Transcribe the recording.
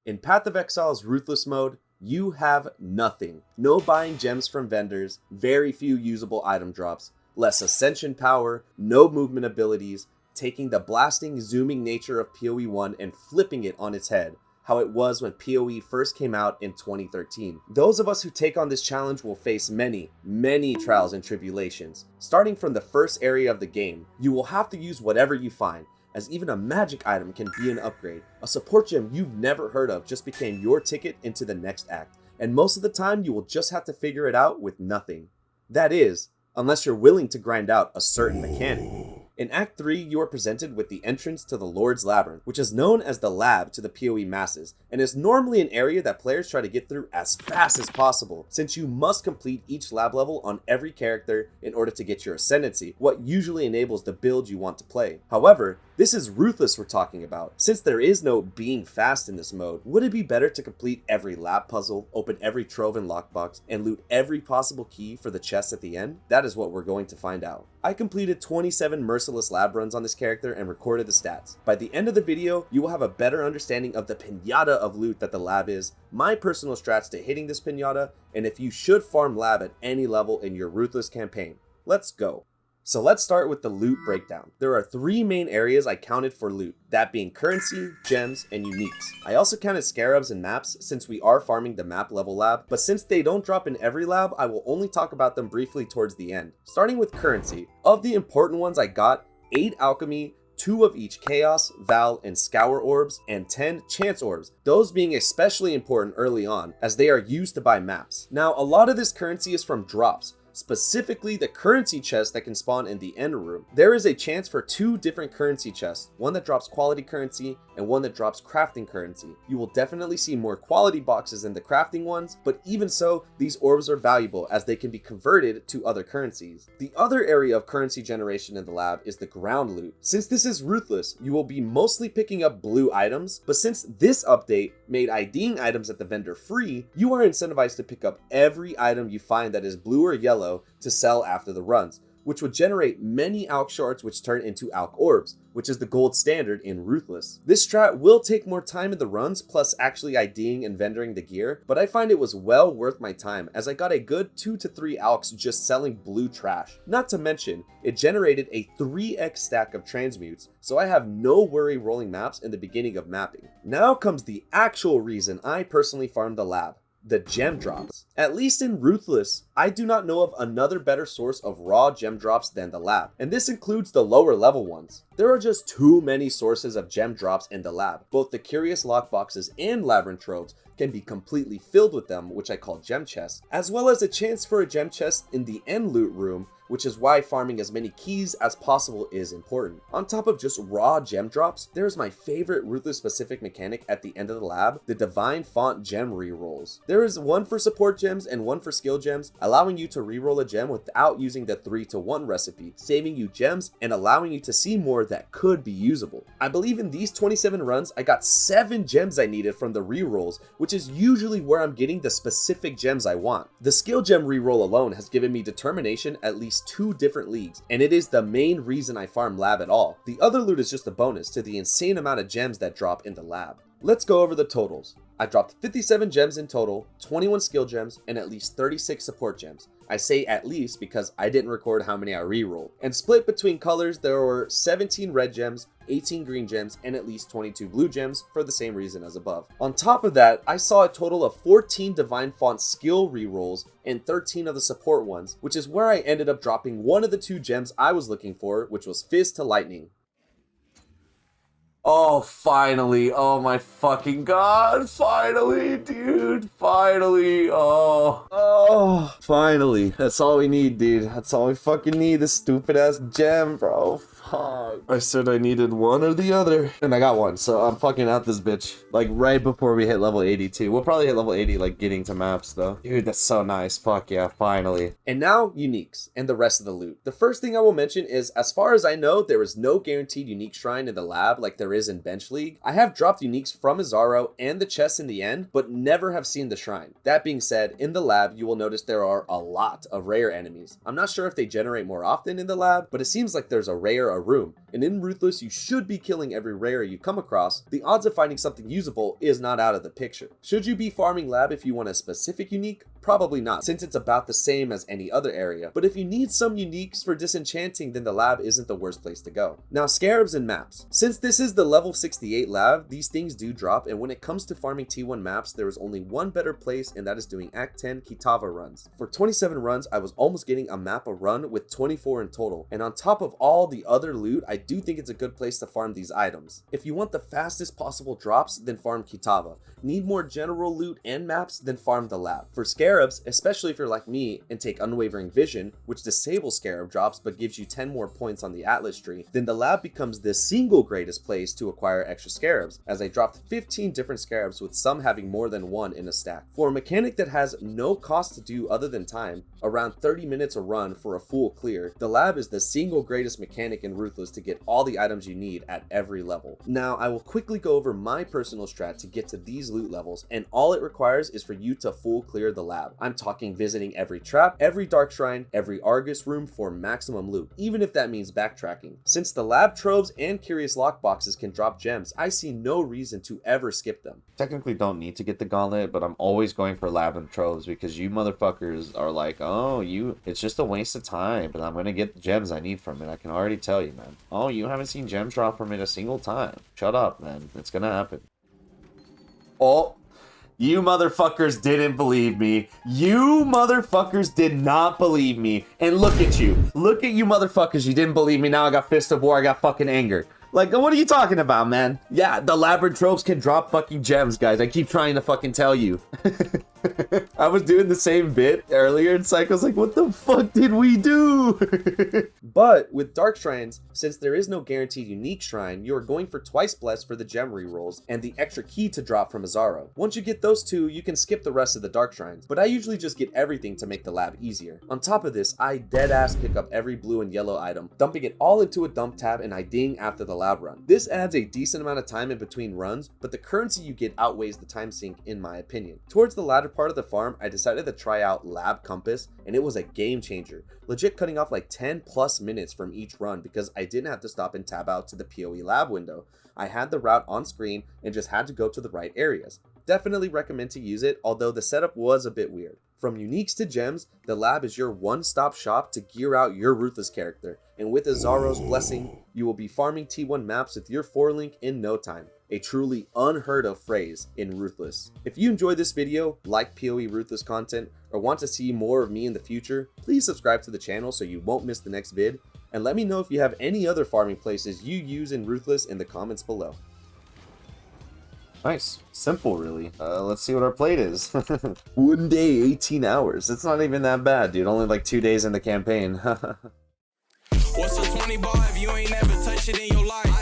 In Path of Exile's Ruthless mode, you have nothing. No buying gems from vendors, very few usable item drops, less ascension power, no movement abilities, taking the blasting, zooming nature of PoE 1 and flipping it on its head, how it was when PoE first came out in 2013. Those of us who take on this challenge will face many trials and tribulations. Starting from the first area of the game, you will have to use whatever you find, as even a magic item can be an upgrade. A support gem you've never heard of just became your ticket into the next act, and most of the time you will just have to figure it out with nothing. That is, unless you're willing to grind out a certain mechanic. In Act 3, you are presented with the entrance to the Lord's Labyrinth, which is known as the lab to the PoE masses, and is normally an area that players try to get through as fast as possible, since you must complete each lab level on every character in order to get your ascendancy, what usually enables the build you want to play. However, this is Ruthless we're talking about. Since there is no being fast in this mode, would it be better to complete every lab puzzle, open every trove and lockbox, and loot every possible key for the chest at the end? That is what we're going to find out. I completed 27 merciless lab runs on this character and recorded the stats. By the end of the video, you will have a better understanding of the pinata of loot that the lab is, my personal strats to hitting this pinata, and if you should farm lab at any level in your Ruthless campaign. Let's go. So let's start with the loot breakdown. There are 3 main areas I counted for loot, that being currency, gems, and uniques. I also counted scarabs and maps since we are farming the map level lab, but since they don't drop in every lab, I will only talk about them briefly towards the end. Starting with currency, of the important ones I got, 8 alchemy, 2 of each chaos, val, and scour orbs, and 10 chance orbs, those being especially important early on as they are used to buy maps. Now a lot of this currency is from drops, specifically the currency chest that can spawn in the end room. There is a chance for 2 different currency chests, one that drops quality currency and one that drops crafting currency. You will definitely see more quality boxes in the crafting ones, but even so, these orbs are valuable as they can be converted to other currencies. The other area of currency generation in the lab is the ground loot. Since this is Ruthless, you will be mostly picking up blue items, but since this update made IDing items at the vendor free, you are incentivized to pick up every item you find that is blue or yellow to sell after the runs, which would generate many alch shards which turn into alch orbs, which is the gold standard in Ruthless. This strat will take more time in the runs, plus actually IDing and vendoring the gear, but I find it was well worth my time as I got a good 2 to 3 alchs just selling blue trash. Not to mention, it generated a 3x stack of transmutes, so I have no worry rolling maps in the beginning of mapping. Now comes the actual reason I personally farmed the lab. The gem drops. At least in Ruthless, I do not know of another better source of raw gem drops than the lab, and this includes the lower level ones. There are just too many sources of gem drops in the lab. Both the curious lockboxes and labyrinth troves can be completely filled with them, which I call gem chests, as well as a chance for a gem chest in the end loot room, which is why farming as many keys as possible is important. On top of just raw gem drops, there's my favorite Ruthless specific mechanic at the end of the lab, the divine font gem rerolls. There is one for support gems and one for skill gems, allowing you to reroll a gem without using the 3-to-1 recipe, saving you gems and allowing you to see more that could be usable. I believe in these 27 runs, I got 7 gems I needed from the rerolls, which is usually where I'm getting the specific gems I want. The skill gem reroll alone has given me determination at least 2 different leagues, and it is the main reason I farm lab at all. The other loot is just a bonus to the insane amount of gems that drop in the lab. Let's go over the totals. I dropped 57 gems in total, 21 skill gems, and at least 36 support gems. I say at least because I didn't record how many I rerolled. And split between colors, there were 17 red gems, 18 green gems, and at least 22 blue gems for the same reason as above. On top of that, I saw a total of 14 divine font skill rerolls and 13 of the support ones, which is where I ended up dropping one of the 2 gems I was looking for, which was Fizz to Lightning. Oh, finally. Oh my fucking god. Finally, dude. Finally. Oh, finally. That's all we need, dude. That's all we fucking need. This stupid ass gem, bro. Fuck. I said I needed one or the other, and I got one, so I'm fucking out this bitch. Like, right before we hit level 82. We'll probably hit level 80, like, getting to maps, though. Dude, that's so nice. Fuck yeah, finally. And now, uniques, and the rest of the loot. The first thing I will mention is, as far as I know, there is no guaranteed unique shrine in the lab like there is in Bench League. I have dropped uniques from Azaro and the chests in the end, but never have seen the shrine. That being said, in the lab, you will notice there are a lot of rare enemies. I'm not sure if they generate more often in the lab, but it seems like there's a rare a room, and in Ruthless you should be killing every rare you come across, the odds of finding something usable is not out of the picture. Should you be farming lab if you want a specific unique? Probably not, since it's about the same as any other area, but if you need some uniques for disenchanting, then the lab isn't the worst place to go. Now, scarabs and maps. Since this is the level 68 lab, these things do drop, and when it comes to farming T1 maps, there is only one better place, and that is doing Act 10 Kitava runs. For 27 runs, I was almost getting a map a run with 24 in total, and on top of all the other loot, I do think it's a good place to farm these items. If you want the fastest possible drops, then farm Kitava. Need more general loot and maps, then farm the lab. For scarabs, especially if you're like me and take Unwavering Vision, which disables scarab drops but gives you 10 more points on the Atlas tree, then the lab becomes the single greatest place to acquire extra scarabs, as I dropped 15 different scarabs with some having more than one in a stack. For a mechanic that has no cost to do other than time, around 30 minutes a run for a full clear, the lab is the single greatest mechanic in Ruthless to get all the items you need at every level. Now, I will quickly go over my personal strat to get to these loot levels, and all it requires is for you to full clear the lab. I'm talking visiting every trap, every dark shrine, every Argus room for maximum loot, even if that means backtracking. Since the lab troves and curious lockboxes can drop gems, I see no reason to ever skip them. Technically don't need to get the gauntlet, but I'm always going for lab and troves because you motherfuckers are like, oh, it's just a waste of time, but I'm gonna get the gems I need from it. I can already tell you, man. Oh, you haven't seen gems drop from it a single time. Shut up, man. It's gonna happen. Oh, you motherfuckers didn't believe me. You motherfuckers did not believe me. And look at you. Look at you motherfuckers. You didn't believe me. Now I got Fist of War. I got fucking anger. Like, what are you talking about, man? Yeah, the labyrinth tropes can drop fucking gems, guys. I keep trying to fucking tell you. I was doing the same bit earlier, and Psycho's like, what the fuck did we do? But with Dark Shrines, since there is no guaranteed unique shrine, you are going for twice blessed for the gem rerolls and the extra key to drop from Azaro. Once you get those two, you can skip the rest of the Dark Shrines, but I usually just get everything to make the lab easier. On top of this, I deadass pick up every blue and yellow item, dumping it all into a dump tab, and I ding after the lab run. This adds a decent amount of time in between runs, but the currency you get outweighs the time sink in my opinion. Towards the latter part of the farm, I decided to try out Lab Compass, and it was a game changer. Legit cutting off like 10 plus minutes from each run because I didn't have to stop and tab out to the PoE lab window. I had the route on screen and just had to go to the right areas. Definitely recommend to use it, although the setup was a bit weird. From uniques to gems, the lab is your one-stop shop to gear out your Ruthless character, and with Azaro's blessing, you will be farming T1 maps with your 4-link in no time. A truly unheard of phrase in Ruthless. If you enjoyed this video, like PoE Ruthless content, or want to see more of me in the future, please subscribe to the channel so you won't miss the next vid, and let me know if you have any other farming places you use in Ruthless in the comments below. Nice. Simple, really. Let's see what our plate is. 1 day, 18 hours. It's not even that bad, dude. Only like 2 days in the campaign. What's a 20 bar if you ain't never touched it in your life?